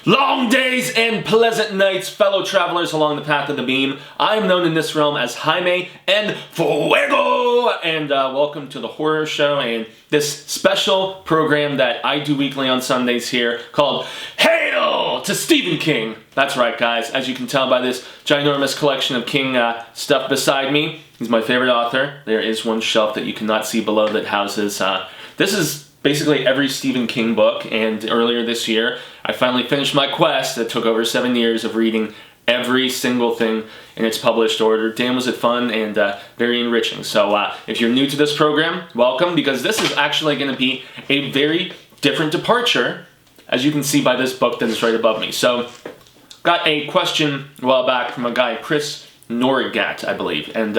Long days and pleasant nights, fellow travelers along the path of the beam. I am known in this realm as Jaime and Fuego, and welcome to the horror show and this special program that I do weekly on Sundays here called Hail to Stephen King. That's right, guys. As you can tell by this ginormous collection of King stuff beside me, he's my favorite author. There is one shelf that you cannot see below that houses, this is basically every Stephen King book, and earlier this year I finally finished my quest that took over 7 years of reading every single thing in its published order. Damn, was it fun and very enriching. So if you're new to this program, welcome, because this is actually going to be a very different departure, as you can see by this book that is right above me. So, got a question a while back from a guy, Chris Norgat, I believe, and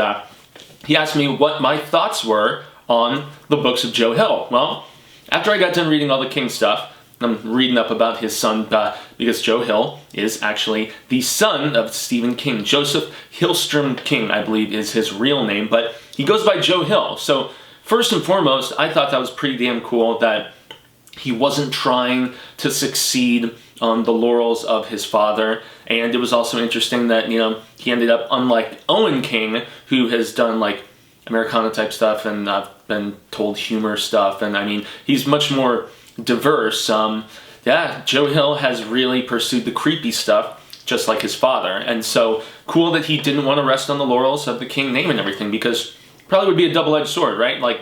he asked me what my thoughts were on the books of Joe Hill. Well, after I got done reading all the King stuff, I'm reading up about his son, because Joe Hill is actually the son of Stephen King. Joseph Hillstrom King, I believe, is his real name, but he goes by Joe Hill. So, first and foremost, I thought that was pretty damn cool that he wasn't trying to succeed on the laurels of his father, and it was also interesting that, you know, he ended up, unlike Owen King, who has done, like, Americana type stuff and been told humor stuff, and I mean, he's much more diverse. Yeah, Joe Hill has really pursued the creepy stuff, just like his father, and so cool that he didn't want to rest on the laurels of the King name and everything, because probably would be a double-edged sword, right? Like,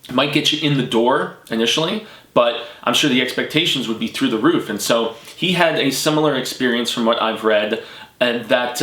it might get you in the door initially, but I'm sure the expectations would be through the roof, and so he had a similar experience from what I've read, and that,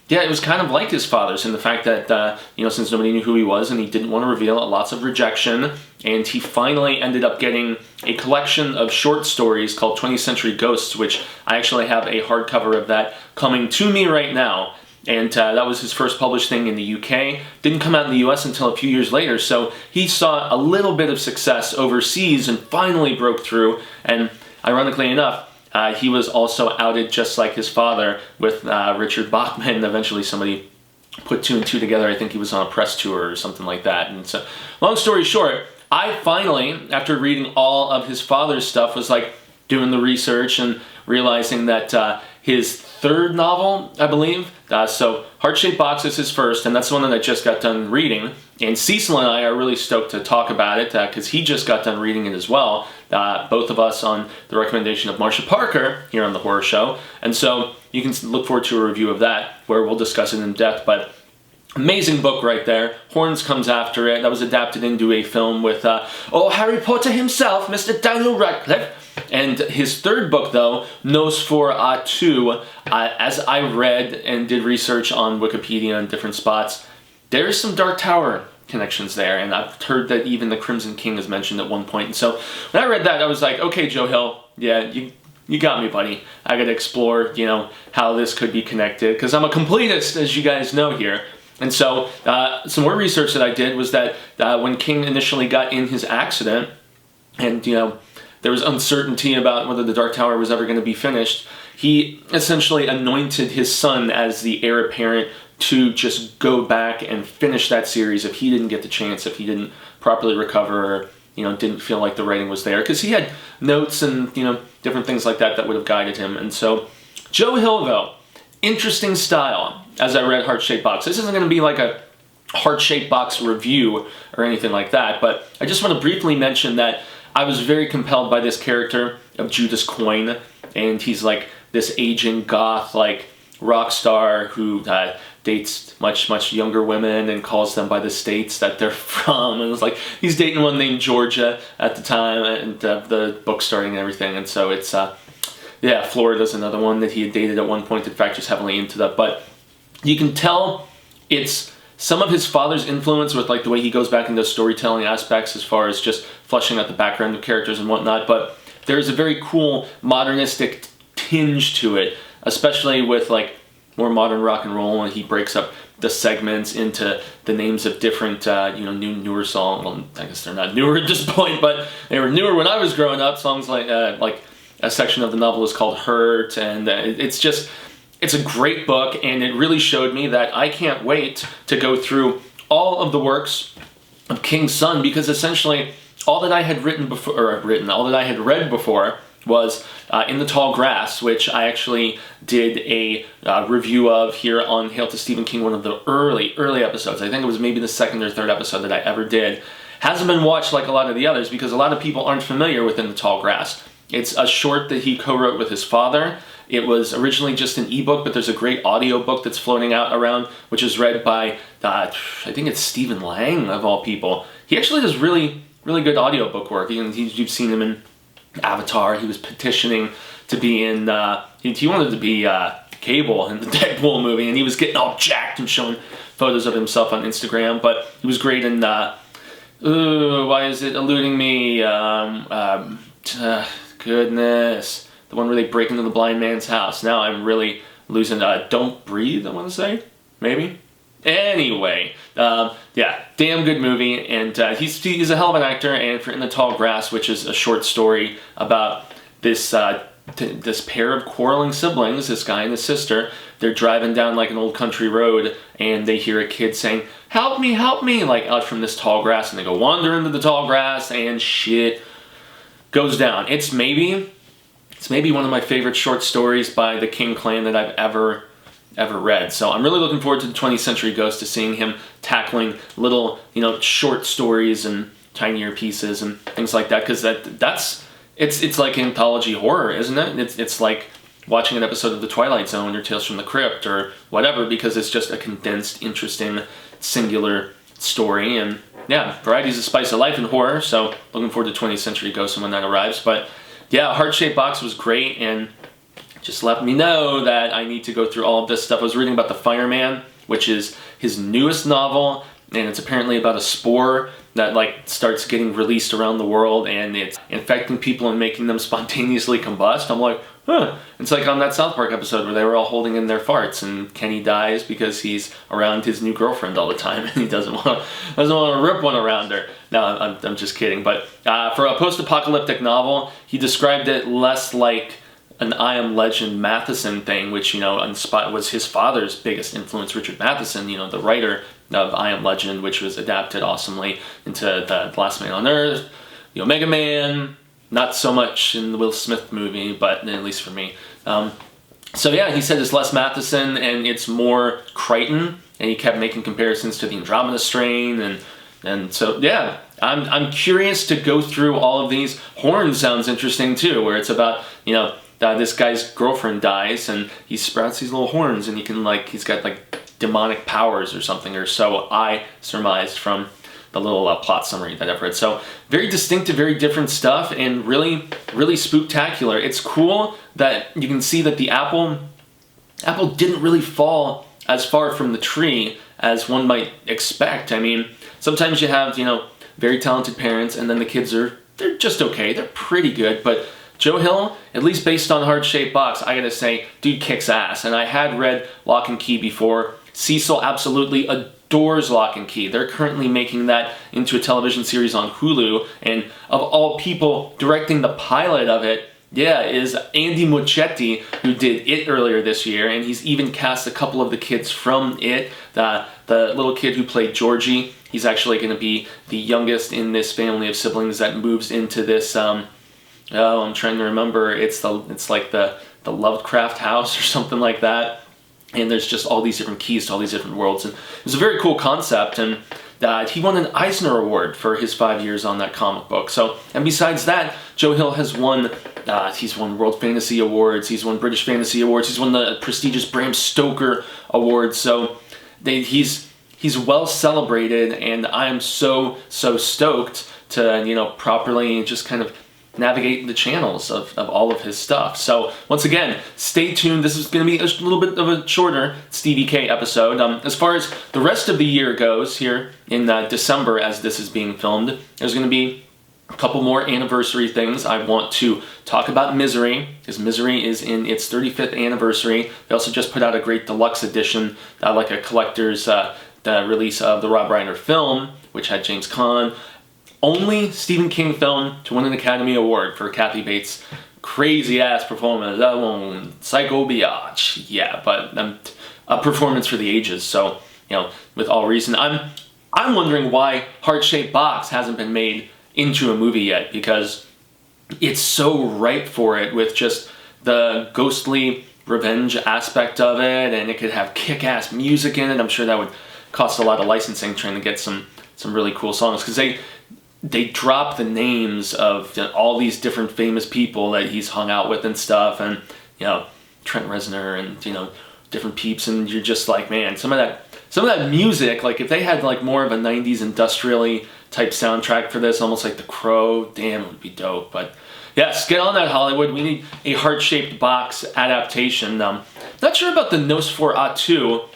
yeah, it was kind of like his father's in the fact that, you know, since nobody knew who he was and he didn't want to reveal it, lots of rejection, and he finally ended up getting a collection of short stories called 20th Century Ghosts, which I actually have a hardcover of that coming to me right now, and that was his first published thing in the UK. Didn't come out in the US until a few years later, so he saw a little bit of success overseas and finally broke through, and ironically enough, he was also outed just like his father with Richard Bachman. Eventually somebody put two and two together. I think he was on a press tour or something like that. And so, long story short, I finally, after reading all of his father's stuff, was like doing the research and realizing that his third novel, I believe, so Heart-Shaped Box is his first, and that's the one that I just got done reading. And Cecil and I are really stoked to talk about it because he just got done reading it as well. Both of us on the recommendation of Marsha Parker here on the Horror Show. And so you can look forward to a review of that where we'll discuss it in depth. But amazing book right there. Horns comes after it. That was adapted into a film with Harry Potter himself, Mr. Daniel Radcliffe. And his third book, though, Nosferatu, as I read and did research on Wikipedia and different spots, there is some Dark Tower connections there, and I've heard that even the Crimson King is mentioned at one point. And so when I read that, I was like, okay, Joe Hill, yeah, you got me, buddy. I gotta explore, you know, how this could be connected, because I'm a completist, as you guys know here. And so some more research that I did was that when King initially got in his accident, and, you know, there was uncertainty about whether the Dark Tower was ever going to be finished, he essentially anointed his son as the heir apparent to just go back and finish that series if he didn't get the chance, if he didn't properly recover, or, you know, didn't feel like the writing was there. Because he had notes and, you know, different things like that that would have guided him. And so, Joe Hill, though, interesting style, as I read Heart-Shaped Box. This isn't going to be like a Heart-Shaped Box review or anything like that, but I just want to briefly mention that I was very compelled by this character of Judas Coin, and he's like this aging goth, like, rock star who dates much younger women and calls them by the states that they're from. And it was like, he's dating one named Georgia at the time, and the book starting and everything. And so it's, yeah, Florida's another one that he had dated at one point. In fact, just heavily into that. But you can tell it's some of his father's influence with, like, the way he goes back into storytelling aspects as far as just fleshing out the background of characters and whatnot. But there's a very cool modernistic tinge to it, especially with, like, more modern rock and roll, and he breaks up the segments into the names of different, you know, newer songs. Well, I guess they're not newer at this point, but they were newer when I was growing up. Songs like a section of the novel is called Hurt, and it's just, it's a great book, and it really showed me that I can't wait to go through all of the works of King's son, because essentially all that I had written before, all that I had read before was In the Tall Grass, which I actually did a review of here on Hail to Stephen King, one of the early episodes. I think it was maybe the second or third episode that I ever did. Hasn't been watched like a lot of the others because a lot of people aren't familiar with In the Tall Grass. It's a short that he co-wrote with his father. It was originally just an ebook, but there's a great audiobook that's floating out around, which is read by, I think it's Stephen Lang, of all people. He actually does really good audiobook work. You've seen him in Avatar. He was petitioning to be in, he wanted to be Cable in the Deadpool movie, and he was getting all jacked and showing photos of himself on Instagram, but he was great in, why is it eluding me? Goodness. The one where they break into the blind man's house. Now I'm really losing, Don't Breathe, I want to say? Maybe? Anyway, yeah, damn good movie, and he's a hell of an actor, and for In the Tall Grass, which is a short story about this this pair of quarreling siblings, this guy and his sister. They're driving down like an old country road, and they hear a kid saying, help me, like out from this tall grass, and they go wander into the tall grass, and shit goes down. It's maybe one of my favorite short stories by the King clan that I've ever read. So I'm really looking forward to the 20th Century Ghost, to seeing him tackling little, short stories and tinier pieces and things like that, because it's like anthology horror, isn't it? It's like watching an episode of The Twilight Zone or Tales from the Crypt or whatever, because it's just a condensed, interesting, singular story. And yeah, variety is the spice of life in horror, so looking forward to 20th Century Ghost and when that arrives. But yeah, Heart-Shaped Box was great, and just let me know that I need to go through all of this stuff. I was reading about The Fireman, which is his newest novel, and it's apparently about a spore that starts getting released around the world, and it's infecting people and making them spontaneously combust. I'm like, huh. It's like on that South Park episode where they were all holding in their farts, and Kenny dies because he's around his new girlfriend all the time, and he doesn't want to rip one around her. No, I'm just kidding. But for a post-apocalyptic novel, he described it less like an I Am Legend Matheson thing, which was his father's biggest influence, Richard Matheson, the writer of I Am Legend, which was adapted awesomely into The Last Man on Earth, The Omega Man. Not so much in the Will Smith movie, but at least for me. So yeah, he said it's less Matheson and it's more Crichton, and he kept making comparisons to the Andromeda Strain, and so yeah, I'm curious to go through all of these. Horn sounds interesting too, where it's about this guy's girlfriend dies and he sprouts these little horns, and he can he's got demonic powers or something, or so I surmised from the little plot summary that I've read. So very distinctive, very different stuff, and really spooktacular. It's cool that you can see that the apple didn't really fall as far from the tree as one might expect. I mean, sometimes you have, very talented parents, and then the kids they're just okay. They're pretty good, but Joe Hill, at least based on Heart-Shaped Box, I gotta say, dude kicks ass. And I had read Lock and Key before. Cecil absolutely adores Lock and Key. They're currently making that into a television series on Hulu, and of all people, directing the pilot of it, is Andy Muschietti, who did It earlier this year, and he's even cast a couple of the kids from It. The little kid who played Georgie, he's actually going to be the youngest in this family of siblings that moves into this, I'm trying to remember, it's like the Lovecraft house or something like that. And there's just all these different keys to all these different worlds. And it was a very cool concept, and he won an Eisner Award for his 5 years on that comic book. So, and besides that, Joe Hill has won, he's won World Fantasy Awards, he's won British Fantasy Awards, he's won the prestigious Bram Stoker Awards. So he's well celebrated, and I am so stoked to, properly just kind of navigate the channels of all of his stuff. So once again, stay tuned. This is going to be a little bit of a shorter Stevie K episode. As far as the rest of the year goes, here in December as this is being filmed, there's going to be a couple more anniversary things. I want to talk about Misery, because Misery is in its 35th anniversary. They also just put out a great deluxe edition, like a collector's release of the Rob Reiner film, which had James Caan. Only Stephen King film to win an Academy Award for Kathy Bates' crazy-ass performance. That one, Psycho Biatch. Yeah, but a performance for the ages. So, with all reason. I'm wondering why Heart-Shaped Box hasn't been made into a movie yet, because, it's so ripe for it, with just the ghostly revenge aspect of it, and it could have kick-ass music in it. I'm sure that would cost a lot of licensing, trying to get some really cool songs, because they drop the names of all these different famous people that he's hung out with and stuff, and Trent Reznor and different peeps, and you're just like, man, some of that music, like if they had like more of a 90s industrially type soundtrack for this, almost like The Crow, damn, it would be dope. But yes, get on that, Hollywood. We need a heart-shaped box adaptation. Not sure about the Nosferatu.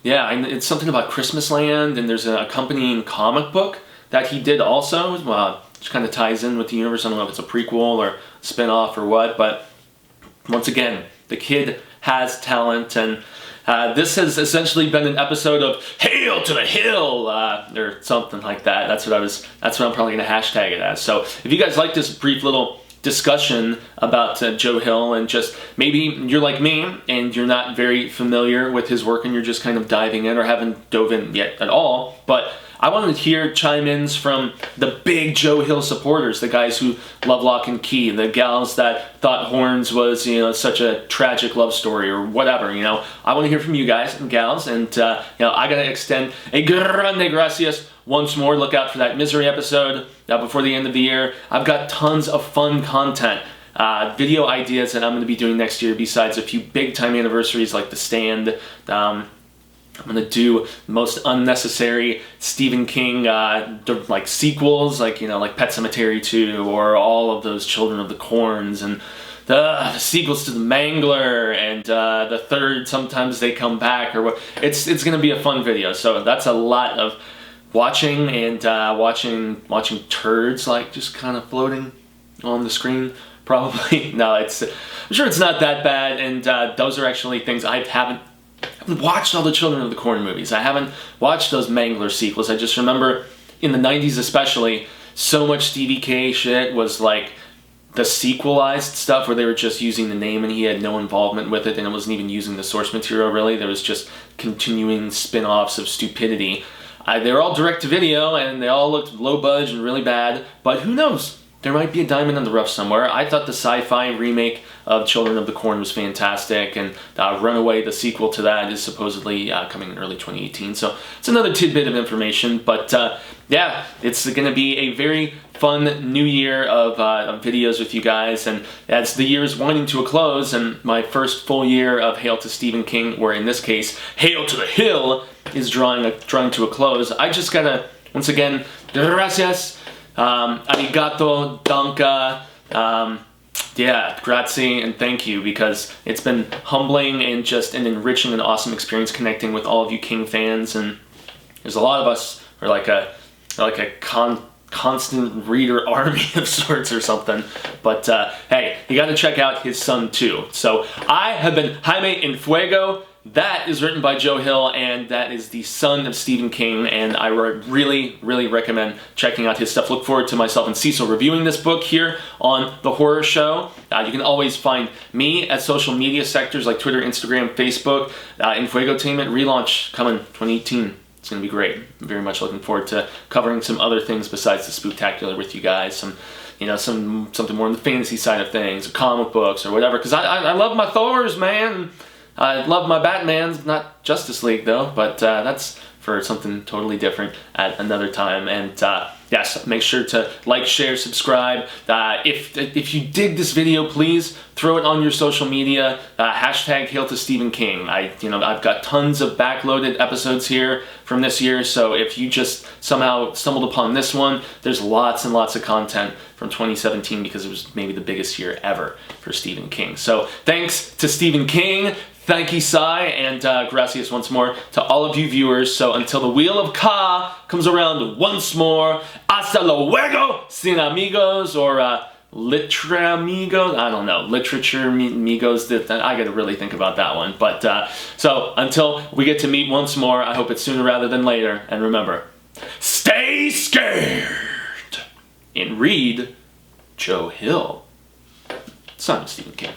Yeah, it's something about Christmas Land, and there's an accompanying comic book that he did also, which kind of ties in with the universe. I don't know if it's a prequel or spin-off or what, but once again, the kid has talent, and this has essentially been an episode of Hail to the Hill, or something like that. That's what I'm probably going to hashtag it as. So if you guys like this brief little discussion about Joe Hill, and just maybe you're like me and you're not very familiar with his work and you're just kind of diving in or haven't dove in yet at all, but I wanted to hear chime-ins from the big Joe Hill supporters, the guys who love Lock and Key, the gals that thought Horns was, such a tragic love story or whatever, I want to hear from you guys and gals, and, I got to extend a grande gracias once more. Look out for that Misery episode before the end of the year. I've got tons of fun content, video ideas that I'm going to be doing next year, besides a few big-time anniversaries like The Stand. I'm going to do most unnecessary Stephen King like sequels, like Pet Sematary 2, or all of those Children of the Corns, and the sequels to The Mangler, and the third Sometimes They Come Back, or what. It's going to be a fun video. So that's a lot of watching, and watching turds like just kind of floating on the screen. Probably no, I'm sure it's not that bad, and those are actually things I haven't watched. All the Children of the Corn movies. I haven't watched those Mangler sequels. I just remember in the 90s especially, so much Stevie K shit was like the sequelized stuff where they were just using the name and he had no involvement with it, and it wasn't even using the source material really. There was just continuing spin-offs of stupidity. They were all direct-to-video, and they all looked low-budge and really bad, but who knows? There might be a diamond in the rough somewhere. I thought the sci-fi remake of Children of the Corn was fantastic, and Runaway, the sequel to that, is supposedly coming in early 2018. So it's another tidbit of information, but yeah, it's going to be a very fun new year of videos with you guys, and as the year is winding to a close, and my first full year of Hail to Stephen King, or in this case, Hail to the Hill, is drawing to a close, I just gotta, once again, gracias, arigato, danka, yeah, grazie, and thank you, because it's been humbling and just an enriching and awesome experience connecting with all of you King fans, and there's a lot of us, or like a constant reader army of sorts or something, but hey, you gotta check out his son too. So I have been Jaime in Fuego. That is written by Joe Hill, and that is the son of Stephen King, and I really, really recommend checking out his stuff. Look forward to myself and Cecil reviewing this book here on The Horror Show. You can always find me at social media sectors like Twitter, Instagram, Facebook. In Fuegotainment relaunch coming 2018. It's going to be great. I'm very much looking forward to covering some other things besides the Spooktacular with you guys. Something more on the fantasy side of things, or comic books, or whatever. Because I love my Thors, man. I love my Batmans, not Justice League though, but that's for something totally different at another time. And yes, make sure to like, share, subscribe. If you dig this video, please throw it on your social media. Hashtag Hail to Stephen King. I've got tons of backloaded episodes here from this year, so if you just somehow stumbled upon this one, there's lots and lots of content from 2017 because it was maybe the biggest year ever for Stephen King. So thanks to Stephen King. Thank you, Sai, and gracias once more to all of you viewers. So until the Wheel of Ka comes around once more, hasta luego, sin amigos, or litra amigos, I don't know, literature amigos, I gotta really think about that one. But so until we get to meet once more, I hope it's sooner rather than later, and remember, stay scared, and read Joe Hill, son of Stephen King.